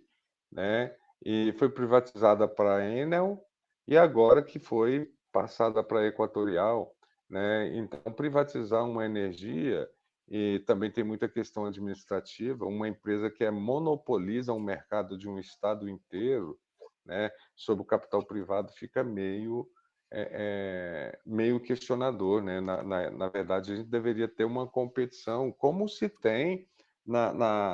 né, e foi privatizada para a Enel e agora que foi passada para a Equatorial, né? Então, privatizar uma energia e também tem muita questão administrativa, uma empresa que monopoliza um mercado de um estado inteiro, né, sobre o capital privado fica meio questionador, né? Na verdade, a gente deveria ter uma competição, como se tem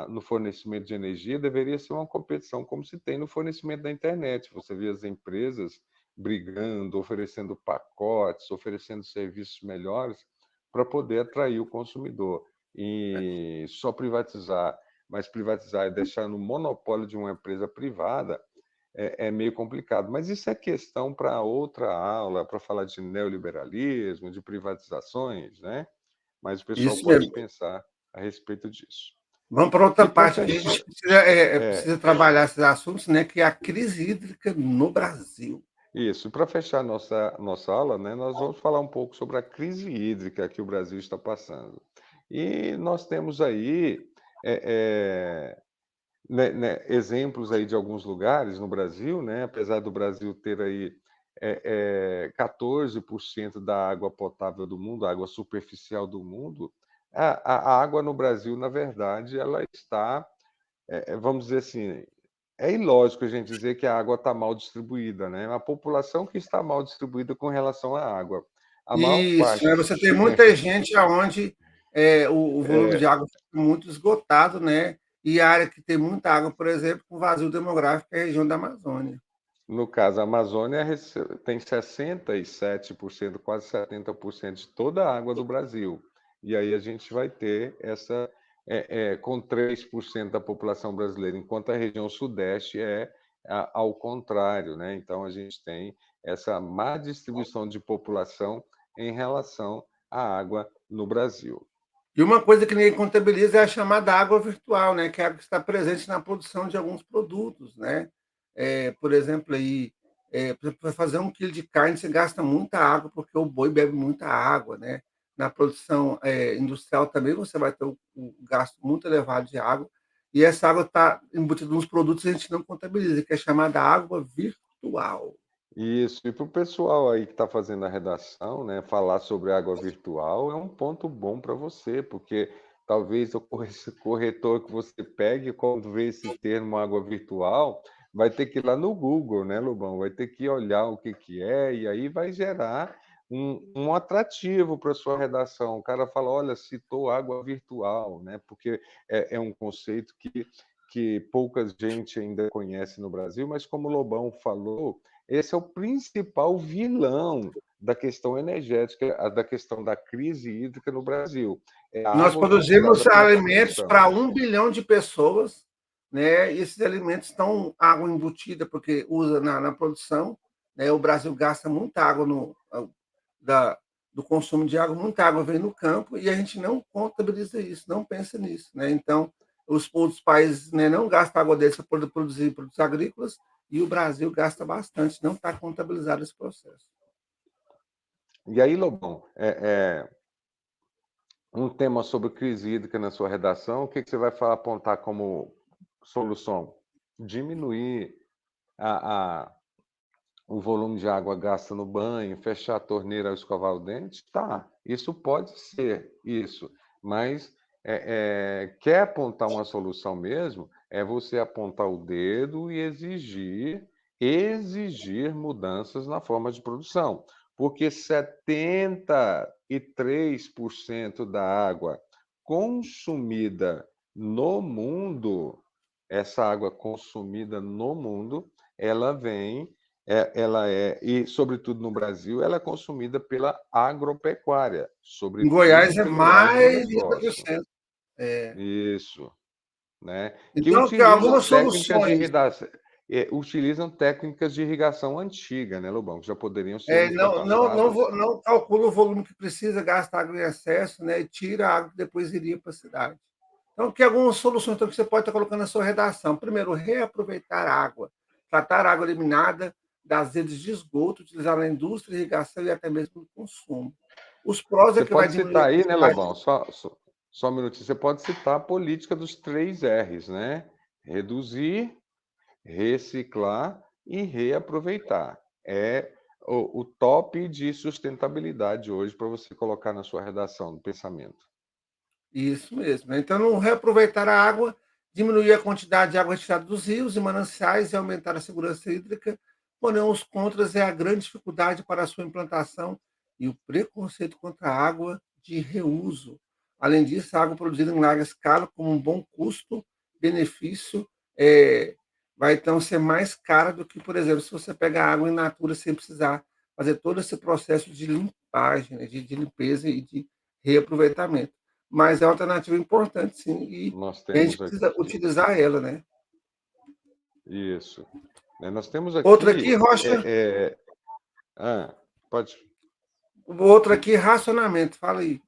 no fornecimento de energia, deveria ser uma competição como se tem no fornecimento da internet. Você vê as empresas brigando, oferecendo pacotes, oferecendo serviços melhores para poder atrair o consumidor. E só privatizar, mas privatizar e deixar no monopólio de uma empresa privada é meio complicado. Mas isso é questão para outra aula, para falar de neoliberalismo, de privatizações, né? Mas o pessoal Isso pode mesmo. pensar a respeito disso. Vamos para outra E para parte que a fechar, gente precisa, precisa trabalhar esses assuntos, né? Que é a crise hídrica no Brasil. isso, para fechar nossa aula, né, nós vamos falar um pouco sobre a crise hídrica que o Brasil está passando. E nós temos aí exemplos aí de alguns lugares no Brasil, né, apesar do Brasil ter aí 14% da água potável do mundo, a água superficial do mundo, a água no Brasil, na verdade, ela está, vamos dizer assim, é ilógico a gente dizer que a água está mal distribuída, né? A população que está mal distribuída com relação à água. A maior Isso, parte. né? Você tem muita gente aonde o volume de água fica muito esgotado, né? E a área que tem muita água, por exemplo, com vazio demográfico é a região da Amazônia. No caso, a Amazônia tem 67%, quase 70% de toda a água do Brasil. E aí a gente vai ter essa, com 3% da população brasileira, enquanto a região sudeste ao contrário, né? Então a gente tem essa má distribuição de população em relação à água no Brasil. E uma coisa que ninguém contabiliza é a chamada água virtual, né? Que é a água que está presente na produção de alguns produtos, né? Por exemplo, aí, para fazer 1 quilo de carne, você gasta muita água, porque o boi bebe muita água, né? Na produção industrial também você vai ter um gasto muito elevado de água, e essa água está embutida nos produtos que a gente não contabiliza, que é chamada água virtual. Isso, e para o pessoal aí que está fazendo a redação, né, falar sobre água virtual é um ponto bom para você, porque talvez o corretor que você pegue, quando vê esse termo água virtual, vai ter que ir lá no Google, né, Lobão? Vai ter que olhar o que, que é, e aí vai gerar um atrativo para a sua redação. O cara fala, olha, citou água virtual, né? Porque é um conceito que pouca gente ainda conhece no Brasil, mas como o Lobão falou, esse é o principal vilão da questão energética, da questão da crise hídrica no Brasil. É a Nós água que é produzimos usada para alimentos para produção. 1 bilhão de pessoas, né? E esses alimentos estão água embutida, porque usa na produção, né? O Brasil gasta muita água da, do consumo de água, muita água vem no campo e a gente não contabiliza isso, não pensa nisso, né? Então, os outros países, né, não gastam água deles para produzir produtos agrícolas e o Brasil gasta bastante, não está contabilizado esse processo. E aí, Lobão, um tema sobre crise hídrica na sua redação, o que você vai apontar como solução? Diminuir a, o volume de água gasta no banho, fechar a torneira ao escovar o dente? Tá, isso pode ser isso, mas quer apontar uma solução mesmo? É você apontar o dedo e exigir mudanças na forma de produção, porque 73% da água consumida no mundo, essa água consumida no mundo, ela vem e sobretudo no Brasil, ela é consumida pela agropecuária, Em sobretudo Goiás é pelo mais de agronegócio. 50%. É. Isso, né? Que Então, que utilizam algumas técnicas de soluções. irrigação, utilizam técnicas de irrigação antiga, né, Lobão? Que já poderiam ser ultrapassadas. Não calcula o volume que precisa, gasta água em excesso, né? E tira a água que depois iria para a cidade. Então, que algumas soluções então, que você pode estar colocando na sua redação. Primeiro, reaproveitar a água, tratar a água eliminada das redes de esgoto, utilizar na indústria, irrigação e até mesmo no consumo. Os prós é Você que vai pode diminuir a citar aí, né, quantidade. Lobão? Só um minutinho. Você pode citar a política dos 3 R's, né? Reduzir, reciclar e reaproveitar. É o top de sustentabilidade hoje para você colocar na sua redação do pensamento. Isso mesmo, né? Então, não reaproveitar a água, diminuir a quantidade de água retirada dos rios e mananciais e aumentar a segurança hídrica, porém os contras é a grande dificuldade para a sua implantação e o preconceito contra a água de reuso. Além disso, a água produzida em larga escala, com um bom custo-benefício, vai então ser mais cara do que, por exemplo, se você pega água in natura sem precisar fazer todo esse processo de limpagem, né, de limpeza e de reaproveitamento. Mas é uma alternativa importante, sim, e Nós a gente temos precisa aqui utilizar ela, né. isso, né? Nós temos Outra aqui aqui, Rocha, ah, pode outra aqui, racionamento, fala aí.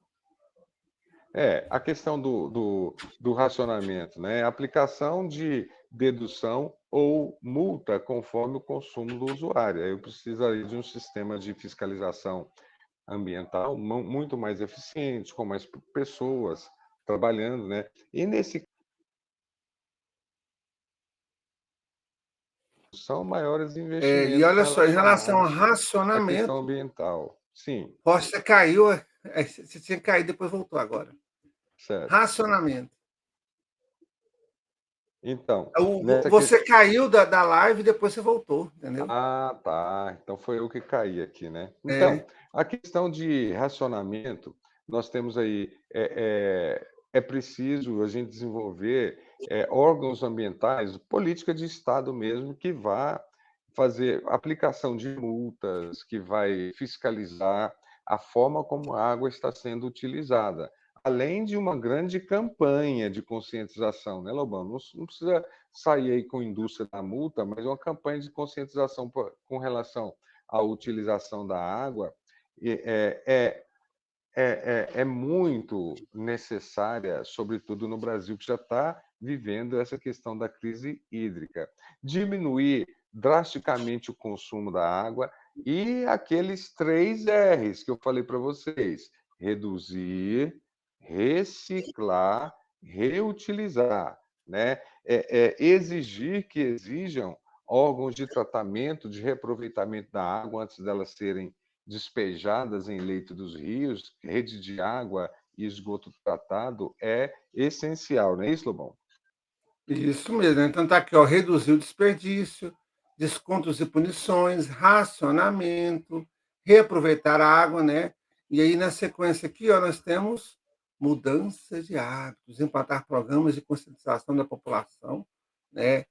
a questão do racionamento, né? Aplicação de dedução ou multa conforme o consumo do usuário. Aí eu precisaria de um sistema de fiscalização ambiental muito mais eficiente, com mais pessoas trabalhando, né? E nesse são maiores E investimentos olha só, em relação a relacionados à questão racionamento, ambiental. Sim, Rocha, você caiu, você tinha caído, depois voltou agora. certo. Racionamento. Então, O nessa você questão. caiu da live e depois você voltou, entendeu? Ah, tá. Então foi eu que caí aqui, né? Então, É, a questão de racionamento, nós temos aí, é preciso a gente desenvolver órgãos ambientais, política de Estado mesmo, que vá fazer aplicação de multas, que vai fiscalizar a forma como a água está sendo utilizada. Além de uma grande campanha de conscientização, né, Lobão? Não precisa sair aí com indústria da multa, mas uma campanha de conscientização com relação à utilização da água é muito necessária, sobretudo no Brasil, que já está vivendo essa questão da crise hídrica. Diminuir drasticamente o consumo da água e aqueles 3 R's que eu falei para vocês: reduzir, reciclar, reutilizar, né? Exigir que exijam órgãos de tratamento, de reaproveitamento da água antes delas serem despejadas em leito dos rios, rede de água e esgoto tratado é essencial, não é isso, Lobão? isso mesmo. Então tá aqui, ó, reduzir o desperdício, descontos e punições, racionamento, reaproveitar a água, né? E aí na sequência aqui, ó, nós temos mudança de hábitos, implantar programas de conscientização da população, né?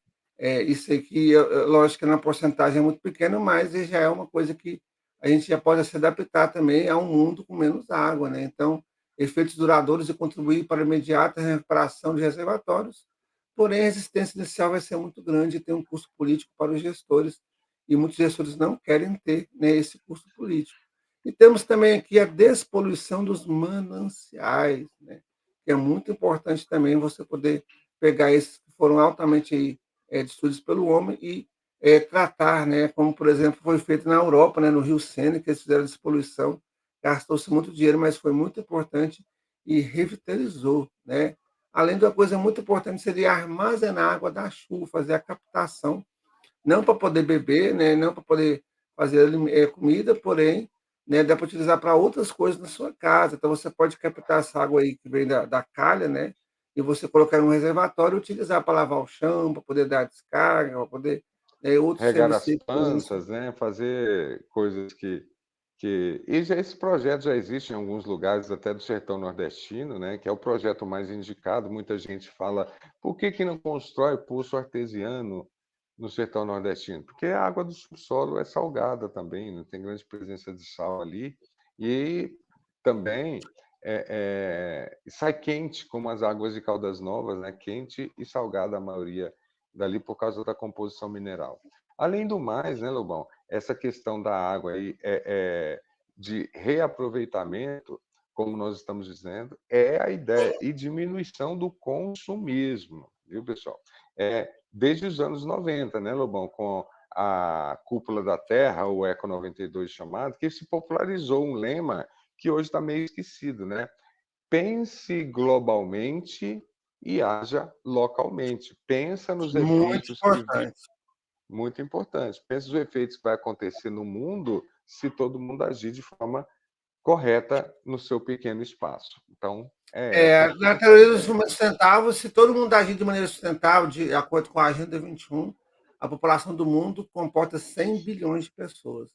Isso aqui, lógico que na porcentagem é muito pequena, mas já é uma coisa que a gente já pode se adaptar também a um mundo com menos água, né? Então, efeitos duradouros e contribuir para a imediata recuperação de reservatórios. Porém, a resistência inicial vai ser muito grande e tem um custo político para os gestores. e muitos gestores não querem ter, né, esse custo político. E temos também aqui a despoluição dos mananciais, né, que é muito importante também você poder pegar esses que foram altamente aí, destruídos pelo homem e, tratar, né, como, por exemplo, foi feito na Europa, né, no Rio Sena, que eles fizeram despoluição, gastou-se muito dinheiro, mas foi muito importante e revitalizou, né. Além de uma coisa muito importante, seria armazenar a água da chuva, fazer a captação, não para poder beber, né, não para poder fazer comida, porém, né, dá para utilizar para outras coisas na sua casa. Então você pode captar essa água aí que vem da calha, né, e você colocar em um reservatório e utilizar para lavar o chão, para poder dar descarga, para poder, outros Regar serviços as aí que plantas, né, fazer coisas que e já esse projeto já existe em alguns lugares até do sertão nordestino, né, que é o projeto mais indicado. Muita gente fala: "Por que que não constrói poço artesiano no sertão nordestino?" Porque a água do subsolo é salgada também, não tem grande presença de sal ali, e também, sai quente, como as águas de Caldas Novas, né, quente e salgada a maioria dali por causa da composição mineral. Além do mais, né, Lobão, essa questão da água aí, de reaproveitamento, como nós estamos dizendo, é a ideia, e diminuição do consumismo, viu, pessoal? Desde os anos 90, né, Lobão, com a Cúpula da Terra, o Eco 92 chamado, que se popularizou um lema que hoje está meio esquecido, né? Pense globalmente e haja localmente. Pensa nos muito efeitos que importantes. muito importante. Pensa nos efeitos que vai acontecer no mundo se todo mundo agir de forma correta no seu pequeno espaço. Então, é essa Na a teoria dos ideia. números sustentáveis, se todo mundo agir de maneira sustentável, de acordo com a Agenda 21, a população do mundo comporta 100 bilhões de pessoas.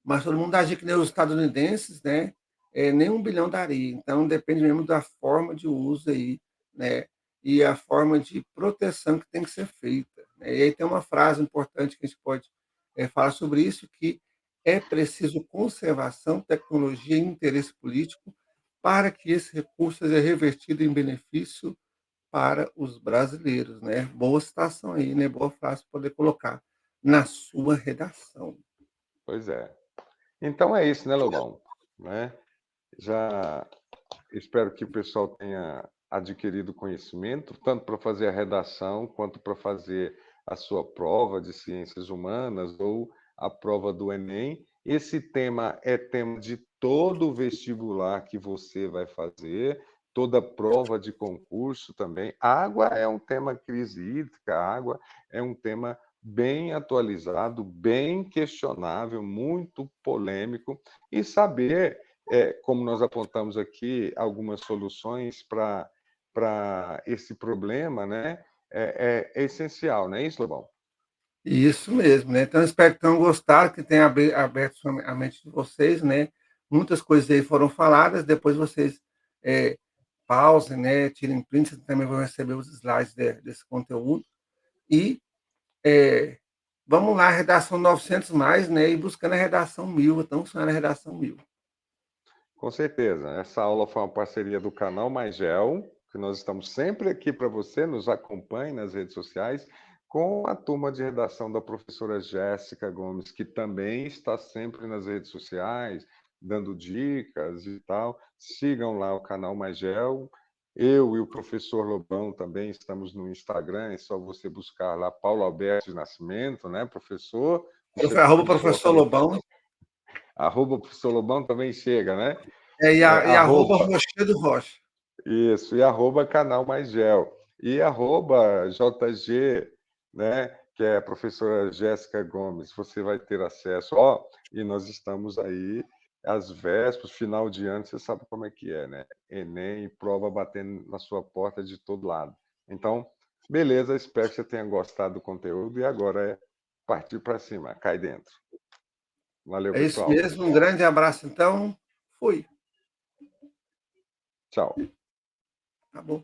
Mas todo mundo agir que nem os estadunidenses, né, nem 1 bilhão daria. Então depende mesmo da forma de uso aí, né, e a forma de proteção que tem que ser feita, né. E aí tem uma frase importante que a gente pode, falar sobre isso, que é preciso conservação, tecnologia e interesse político para que esse recurso seja revertido em benefício para os brasileiros, né. Boa citação aí, né, boa frase para poder colocar na sua redação. Pois é. Então é isso, né, Lobão? Né? Já espero que o pessoal tenha adquirido conhecimento, tanto para fazer a redação, quanto para fazer a sua prova de ciências humanas ou a prova do Enem. Esse tema é tema de todo o vestibular que você vai fazer, toda prova de concurso também. Água é um tema, crise hídrica, água é um tema bem atualizado, bem questionável, muito polêmico, e saber, como nós apontamos aqui, algumas soluções para esse problema, né? É essencial, não é isso, Lobão? Isso mesmo, né. Então espero que tenham gostado, que tenha aberto a mente de vocês, né. Muitas coisas aí foram faladas, depois vocês, pausem, né, tirem prints, vocês também vão receber os slides desse conteúdo. E, eh, vamos lá, redação 900 mais, né, e buscando a redação 1000, tão sonhando a redação 1000. Com certeza. Essa aula foi uma parceria do canal Maigel, que nós estamos sempre aqui para você, nos acompanhe nas redes sociais, com a turma de redação da professora Jéssica Gomes, que também está sempre nas redes sociais, dando dicas e tal. Sigam lá o canal Maigel. Eu e o professor Lobão também estamos no Instagram, é só você buscar lá Paulo Alberto de Nascimento, né, professor? Você Arroba nos professor coloca no Lobão, arroba professor Lobão também chega, né? e arroba Arroba, Rochedo Rocha. isso, e arroba canal Mais Gel. E arroba JG, né, que é a professora Jéssica Gomes, você vai ter acesso. Ó, e nós estamos aí, às vésperas, final de ano, você sabe como é que é, né? Enem, prova batendo na sua porta de todo lado. Então, beleza, espero que você tenha gostado do conteúdo e agora é partir para cima, cai dentro. Valeu, É isso pessoal. mesmo, um grande abraço então, fui. Tchau. Tá bom.